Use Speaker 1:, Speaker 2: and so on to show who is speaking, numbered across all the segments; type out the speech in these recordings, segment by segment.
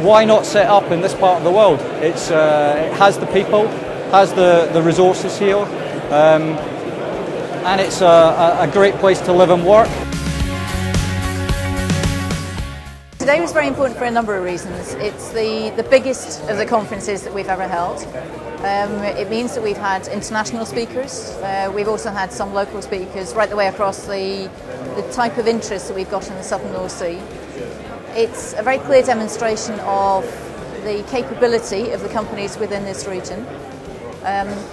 Speaker 1: why not set up in this part of the world? It has the people, has the resources here, and it's a great place to live and work.
Speaker 2: Today was very important for a number of reasons. It's the biggest of the conferences that we've ever held. It means that we've had international speakers. We've also had some local speakers right the way across the type of interest that we've got in the southern North Sea. It's a very clear demonstration of the capability of the companies within this region.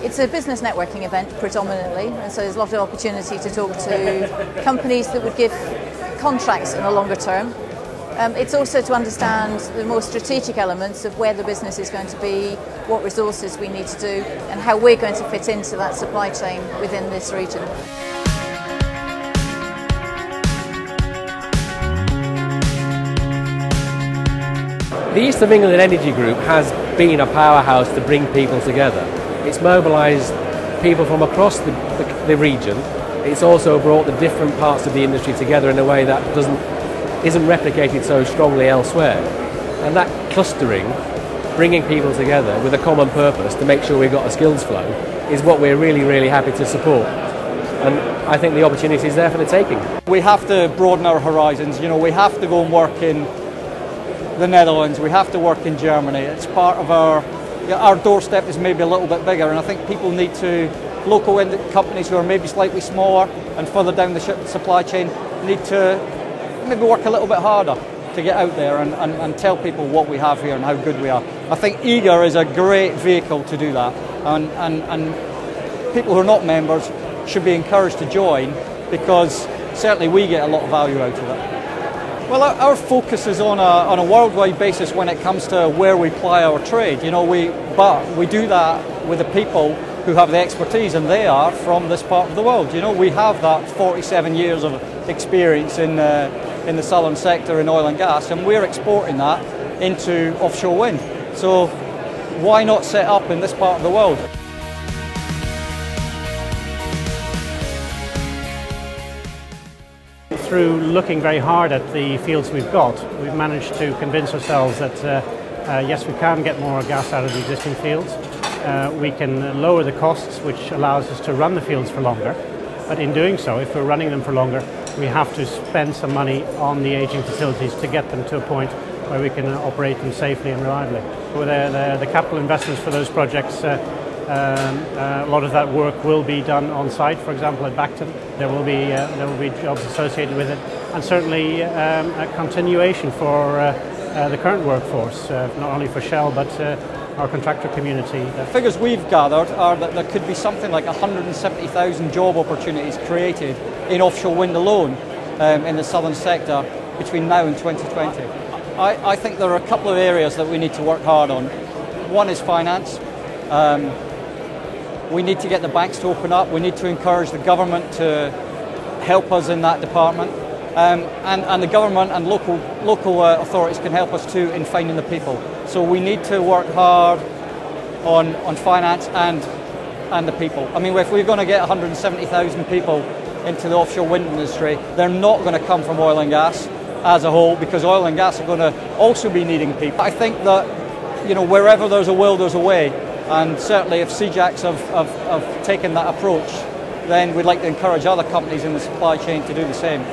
Speaker 2: It's a business networking event predominantly, and so there's a lot of opportunity to talk to companies that would give contracts in the longer term. It's also to understand the more strategic elements of where the business is going to be, what resources we need to do, and how we're going to fit into that supply chain within this region.
Speaker 3: The East of England Energy Group has been a powerhouse to bring people together. It's mobilised people from across the region. It's also brought the different parts of the industry together in a way that isn't replicated so strongly elsewhere. And that clustering, bringing people together with a common purpose to make sure we've got a skills flow, is what we're really, really happy to support. And I think the opportunity is there for the taking.
Speaker 1: We have to broaden our horizons. You know, we have to go and work in the Netherlands, we have to work in Germany. It's part of our doorstep is maybe a little bit bigger, and I think people need to, local companies who are maybe slightly smaller and further down the supply chain, need to maybe work a little bit harder to get out there and tell people what we have here and how good we are. I think Eeegr is a great vehicle to do that, and people who are not members should be encouraged to join, because certainly we get a lot of value out of it. Well, our focus is on a worldwide basis when it comes to where we ply our trade. You know, but we do that with the people who have the expertise, and they are from this part of the world. You know, we have that 47 years of experience in the southern sector in oil and gas, and we're exporting that into offshore wind. So why not set up in this part of the world?
Speaker 4: Through looking very hard at the fields we've got, we've managed to convince ourselves that yes, we can get more gas out of the existing fields. We can lower the costs, which allows us to run the fields for longer. But in doing so, if we're running them for longer, we have to spend some money on the aging facilities to get them to a point where we can operate them safely and reliably. With the capital investments for those projects, a lot of that work will be done on site. For example, at Bacton, there will be jobs associated with it, and certainly a continuation for the current workforce, not only for Shell but our contractor community.
Speaker 1: The figures we've gathered are that there could be something like 170,000 job opportunities created in offshore wind alone in the southern sector between now and 2020. I think there are a couple of areas that we need to work hard on. One is finance. We need to get the banks to open up. We need to encourage the government to help us in that department. And the government and local authorities can help us too in finding the people. So we need to work hard on finance and the people. I mean, if we're going to get 170,000 people into the offshore wind industry, they're not going to come from oil and gas as a whole, because oil and gas are going to also be needing people. I think that, you know, wherever there's a will, there's a way. And certainly if CJACs have taken that approach, then we'd like to encourage other companies in the supply chain to do the same.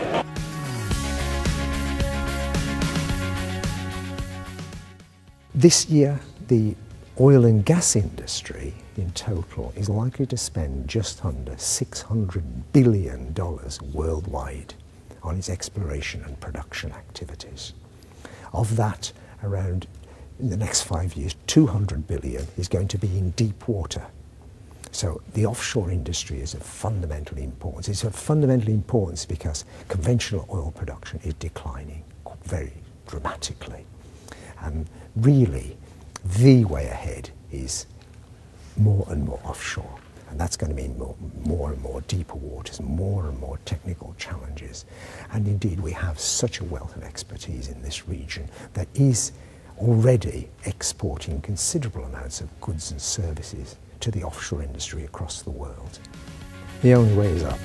Speaker 5: This year, the oil and gas industry in total is likely to spend just under $600 billion worldwide on its exploration and production activities. Of that, around in the next 5 years, 200 billion is going to be in deep water. So the offshore industry is of fundamental importance. It's of fundamental importance because conventional oil production is declining very dramatically. And really, the way ahead is more and more offshore. And that's going to mean more and more deeper waters, more and more technical challenges. And indeed, we have such a wealth of expertise in this region that is already exporting considerable amounts of goods and services to the offshore industry across the world. The only way is up.